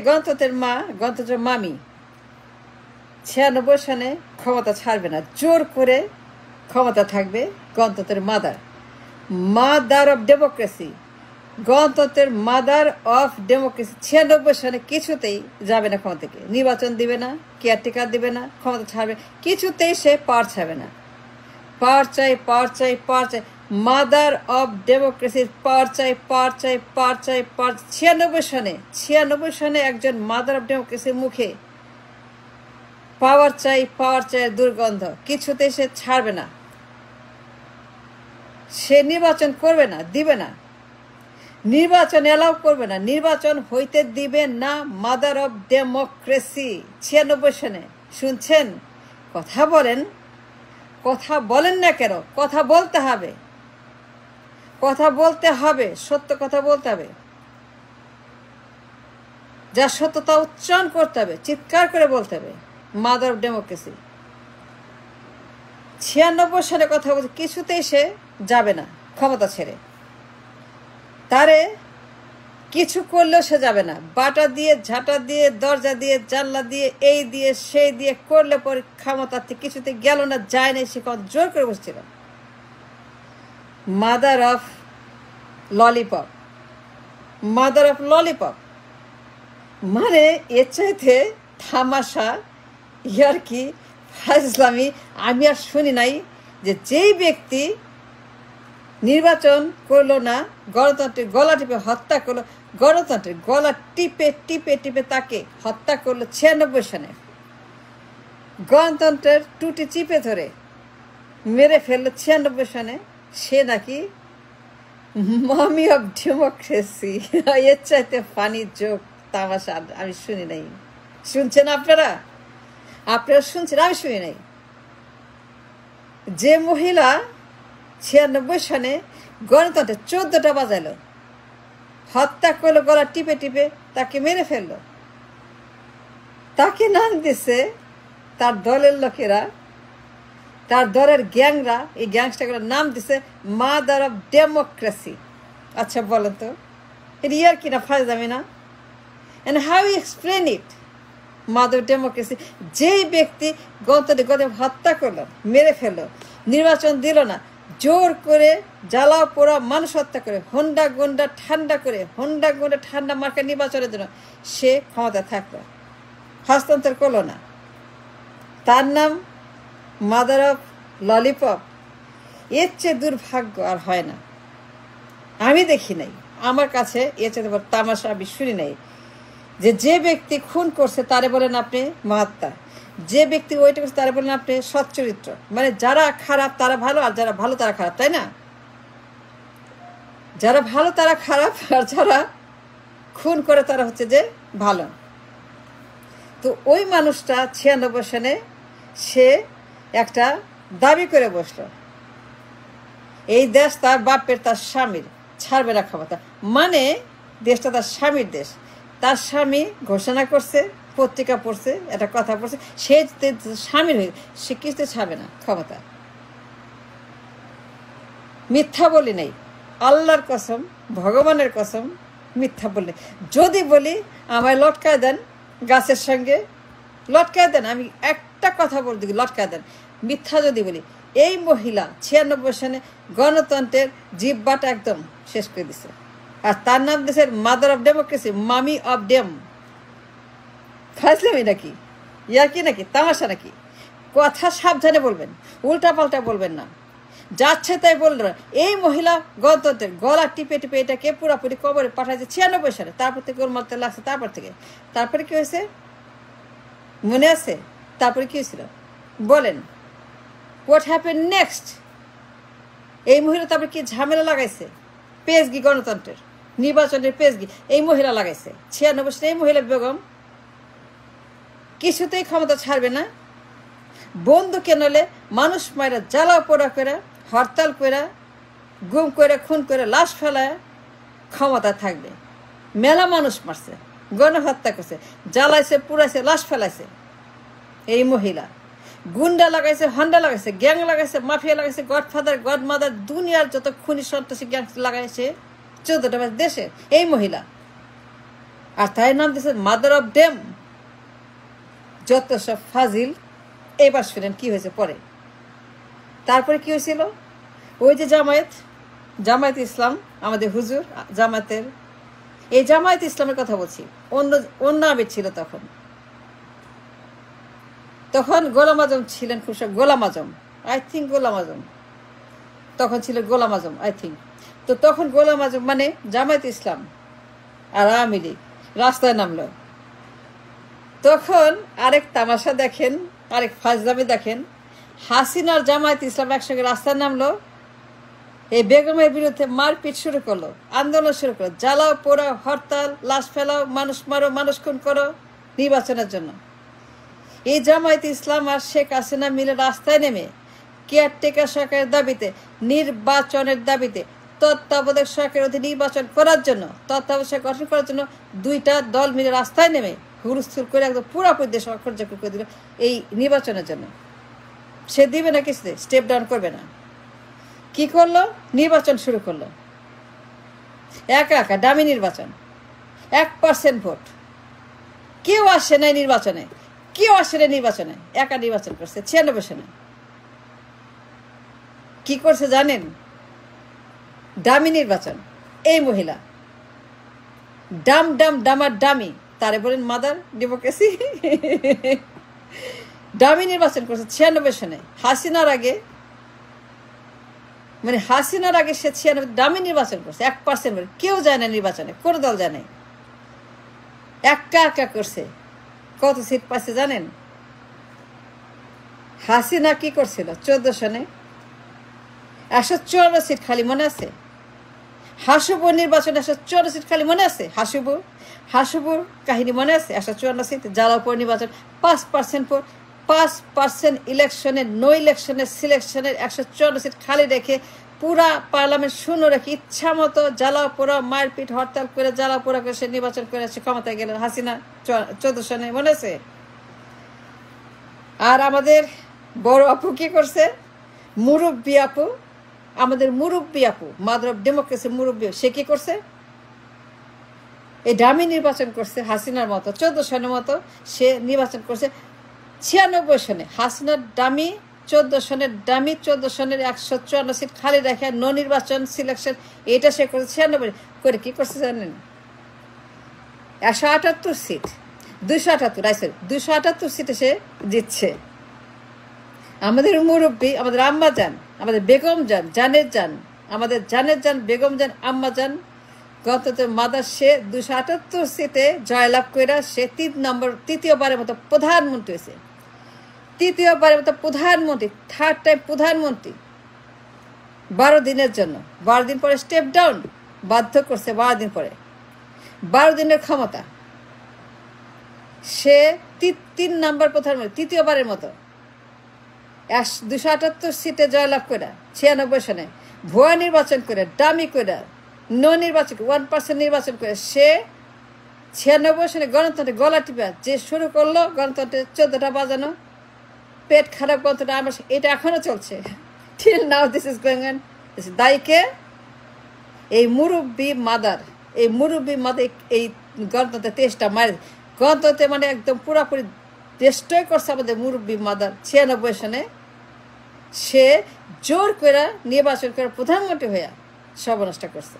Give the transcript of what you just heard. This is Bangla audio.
গণতন্ত্রের মা, গণতন্ত্রের মামি 96 সনে ক্ষমতা ছাড়বে না, জোর করে ক্ষমতা থাকবে গণতন্ত্রের মাদার অফ ডেমোক্রেসি, গণতন্ত্রের মাদার অফ ডেমোক্রেসি 96 সনে কিছুতেই যাবে না ক্ষমতা থেকে, নির্বাচন দিবে না, কেয়ারটেকার দিবে না, ক্ষমতা ছাড়বে, কিছুতেই সে পাওয়ার ছাড়বে না। পাওয়ার চাই, পাওয়ার চাই, পাওয়ার চাই, মাদার অফ ডেমোক্রেসির পাওয়ার চাই, পাওয়ার চাই, পাওয়ার চাই, পাওয়ার। 96 সনে একজন মাদার অফ ডেমোক্রেসির মুখে পাওয়ার চাই, পাওয়ার চাই দুর্গন্ধ, কিছুতেই সে ছাড়বে না। সে নির্বাচন করবে না, দিবে না, নির্বাচন এলাও করবে না, নির্বাচন হইতে দিবে না মাদার অফ ডেমোক্রেসি 96 সনে। শুনছেন? কথা বলেন, কথা বলেন না কেন? কথা বলতে হবে, কথা বলতে হবে, সত্য কথা বলতে হবে, যা সত্যতা উচ্চারণ করতে হবে, চিৎকার করে বলতে হবে। মাদার অফ ডেমোক্রেসি 96 সালে কথা বলছে, কিছুতেই সে যাবে না ক্ষমতা ছেড়ে। তারে কিছু করলেও সে যাবে না, বাটা দিয়ে, ঝাঁটা দিয়ে, দরজা দিয়ে, জানলা দিয়ে, এই দিয়ে, সেই দিয়ে করলে পরে ক্ষমতাতে কিছুতে গেল না, যায় না, সে কত জোর করে বসছিল। Mother of lollipop, mother of lollipop মানে এর চাইতে তামাশা, ইয়ার্কি, ফাজলামি আমি আর শুনি নাই। যেই ব্যক্তি নির্বাচন করলো না, গণতন্ত্রের গলা টিপে হত্যা করলো, গণতন্ত্রের গলা টিপে টিপে টিপে তাকে হত্যা করলো 96 সনে, গণতন্ত্রের টুটি চিপে ধরে মেরে ফেললো 96 সনে, সে নাকি মামি অফ ডেমোক্রেসি। এর চাইতে ফানি জোক, তামাশা আমি শুনি নাই। শুনছেন আপনারা? আপনারা শুনছেন? আমি শুনি নাই। যে মহিলা 96 সনে গণতন্ত্রে 14টা বাজাইলো, হত্যা করলো, গলা টিপে টিপে তাকে মেরে ফেললো, তাকে নাম দিছে তার দলের লোকেরা, তার দলের গ্যাংরা, এই গ্যাংস্টারগুলোর নাম দিছে মাদার অফ ডেমোক্রেসি। আচ্ছা বলেন তো, এটা ইয়ার কিনা ফাজলামি না? And how you explain it? Mother of democracy যেই ব্যক্তি গণতন্ত্রে হত্যা করলো, মেরে ফেললো, নির্বাচন দিল না, জোর করে জ্বালা পোড়া মানুষ হত্যা করে, হন্ডা গুন্ডা ঠান্ডা মার্কা নির্বাচনের জন্য সে ক্ষমতা থাকলো, হস্তান্তর করলো না, তার নাম মাদার অফ ললিপপ। এর চেয়ে দুর্ভাগ্য আর হয় না, আমি দেখি নাই, আমার কাছে এর চেয়ে তামাশা আমি শুনি নাই। যে ব্যক্তি খুন করছে তারে বলেন আপনি মহাত্মা, যে ব্যক্তি ওইটা করছে তারা বলেন আপনি সচ্চরিত্র। মানে যারা খারাপ তারা ভালো, আর যারা ভালো তারা খারাপ, তাই না? যারা ভালো তারা খারাপ, আর যারা খুন করে তারা হচ্ছে যে ভালো। তো ওই মানুষটা 96 সনে সে একটা দাবি করে বসলো, এই দেশ তার বাপের, তার স্বামীর, ছাড়বে না ক্ষমতা। মানে দেশটা তার স্বামীর দেশ, তার স্বামী ঘোষণা করছে, পত্রিকা পড়ছে, একটা কথা পড়ছে, সে স্বামীর হয়ে সে কিছুতে ছাড়বে না ক্ষমতা। মিথ্যা বলি নেই, আল্লাহর কসম, ভগবানের কসম, মিথ্যা বলি। যদি বলি আমায় লটকায় দেন, গাছের সঙ্গে লটকায় দেন, আমি একটা কথা বলতে লটকায় দেন। মিথ্যা যদি বলি, এই মহিলা 96 সনে গণতন্ত্রের জিব্বাটা একদম শেষ করে দিছে, আর তার নাম দিয়েছে মাদার অফ ডেমোক্রেসি, মামি অফ ডেম। ফাজলামি নাকি, ইয়ার্কি নাকি, তামাশা নাকি? কথা সাবধানে বলবেন, উল্টা পাল্টা বলবেন না, যাচ্ছে তাই বলল। এই মহিলা গণতন্ত্রের গলা টিপে টিপে এটাকে পুরাপুরি কবরে পাঠাইছে 96 সালে, তারপর থেকে ওর মারতে লাগছে, তারপরে কি হয়েছে মনে আছে? তারপরে কি হয়েছিল বলেন? What happen next? এই মহিলা তারপরে কি ঝামেলা লাগাইছে? পেজগি, গণতন্ত্রের নির্বাচনের পেজগি এই মহিলা লাগাইছে 96 সালে। এই মহিলা বেগম কিছুতেই ক্ষমতা ছাড়বে না, বন্দুকে নলে মানুষ মায়েরা জ্বালা পোড়া করে, হরতাল করে, গুম করে, খুন করে, লাশ ফেলায় ক্ষমতা থাকবে। মেলা মানুষ মারছে, গণহত্যা করছে, জ্বালাইছে, পুড়াইছে, লাশ ফেলাইছে। এই মহিলা গুন্ডা লাগাইছে, হন্ডা লাগাইছে, গ্যাং লাগাইছে, মাফিয়া লাগাইছে, গডফাদার, গডমাদার, দুনিয়ার যত খুনি সন্ত্রাসী গ্যাং লাগাইছে 14টা দেশে এই মহিলা। আর তাই নাম দিয়েছে মাদার অফ ডেম। যত সব ফাজিল। এবার শুনেন কি হয়েছে পরে। তারপরে কি হয়েছিল, ওই যে জামায়াত ইসলাম, আমাদের হুজুর জামায়াতের, এই জামায়াত ইসলামের কথা বলছি, অন্য আবির ছিল তখন গোলাম আজম ছিলেন, খুব গোলাম আজম, আই থিঙ্ক গোলাম আজম তখন ছিল, গোলাম আজম আই থিঙ্ক। তো তখন গোলাম আজম মানে জামায়াত ইসলাম আর আওয়ামী লীগ রাস্তায় নামলো। তখন আরেক তামাশা দেখেন, আরেক ফাজলামি দেখেন, হাসিনার জামায়াত ইসলাম একসঙ্গে রাস্তায় নামলো, এই বেগমের বিরুদ্ধে মারপিট শুরু করলো, আন্দোলন শুরু করলো, জ্বালাও পোড়াও, হরতাল, লাশ ফেলাও, মানুষ মারো, মানুষ খুন করো নির্বাচনের জন্য। এই জামায়াত ইসলাম আর শেখ হাসিনা মিলে রাস্তায় নেমে কেয়ারটেকার সরকারের দাবিতে, নির্বাচনের দাবিতে, তত্ত্বাবধায়ক সরকারের অধীনে নির্বাচন করার জন্য, তত্ত্বাবধায়ক সরকার গঠন করার জন্য দুইটা দল মিলে রাস্তায় নেমে হুলস্থুল করে একদম পুরাপুরি দেশ অকার্যকর করে দিল এই নির্বাচনের জন্য। সে দিবে না কিছুতে, স্টেপ ডাউন করবে না। কি করলো, নির্বাচন শুরু করলো, একা দামি নির্বাচন, 1% ভোট, কেউ আসে নাই নির্বাচনে, একা নির্বাচন করছে 96 সনে। কি করছে জানেন, দামি নির্বাচন। এই মহিলা ডামার দামি, তারে বলেন মাদার ডেমোক্রেসি। দামি নির্বাচন করছে 96 সনে। হাসিনার আগে সে 96 দামি নির্বাচন করছে, 1% ভোট, কেউ যায় না নির্বাচনে, কোনো দল যায় নাই, একা করছে। কত সিট পাইছে জানেন? হাসিনা কি করছিল 14 সনে 154 সিট খালি, মনে আছে? হাসুবুর নির্বাচনে 154 সিট খালি, মনে আছে? হাসুবুর কাহিনী মনে আছে? 154 সিট। জালালপুর নির্বাচন 5% ইলেকশনে, নো ইলেকশনের সিলেকশনের 154 সিট খালি রেখে পুরা পার্লামেন্ট শূন্য রেখে ইচ্ছা মতো জ্বালাপোড়া, মারপিট, হরতাল করে জ্বালাপোড়া করে সে নির্বাচন করে সে ক্ষমতায় গেলেন হাসিনা 14 সনে, মনে আছে? আর আমাদের বড় আপু কি করছে, মুরব্বী আপু, আমাদের মুরব্বী আপু, মাদার অফ ডেমোক্রেসি মুরব্বী, সে কি করছে, এই দামি নির্বাচন করছে হাসিনার মতো 14 সনের মতো। সে নির্বাচন করছে 96 সনে। হাসিনার দামি 14 সনের 154 সিট খালি রেখে নো নির্বাচন সিলেকশন, এটা সে করছে 96 করে। কি করছে জানেন, 178 সিট, 278 সিটে সে জিতছে। আমাদের মুরব্বী, আমাদের আম্মা যান, আমাদের বেগম যান, আমাদের জানের যান, বেগম যান, আম্মা যান, গণতন্ত্রের মাদার, সে 278 সিটে জয়লাভ করে সে তৃতীয়বারের মতো প্রধানমন্ত্রী হয়েছে। থার্ড টাইম প্রধানমন্ত্রী। 12 দিনের জন্য, 12 দিন পরে স্টেপ ডাউন বাধ্য করছে, 12 দিন পরে, 12 দিনের ক্ষমতা। সে 3 নম্বর প্রধানমন্ত্রী, তৃতীয়বারের মতো 278 সিটে জয়লাভ করে 96 সনে। ভুয়া নির্বাচন করে, দামি করে, নো নির্বাচন, 1% নির্বাচন করে সে 96 সনে গণতন্ত্রের গলা টিপা যে শুরু করলো, গণতন্ত্রের 14টা বাজানো, পেট খারাপ গণতন্ত্র আমার, এটা এখনো চলছে। Till now this is going on. দায়ীকে এই মুরব্বী মাদার, এই গণতন্ত্রের তেজটা মারে, গণতন্ত্রে মানে একদম পুরাপুরি ডিস্ট্রয় করছে আমাদের মুরব্বী মাদার 96 সনে। সে জোর করে নির্বাচন করে প্রধানমন্ত্রী হইয়া সর্বনাশটা করছে।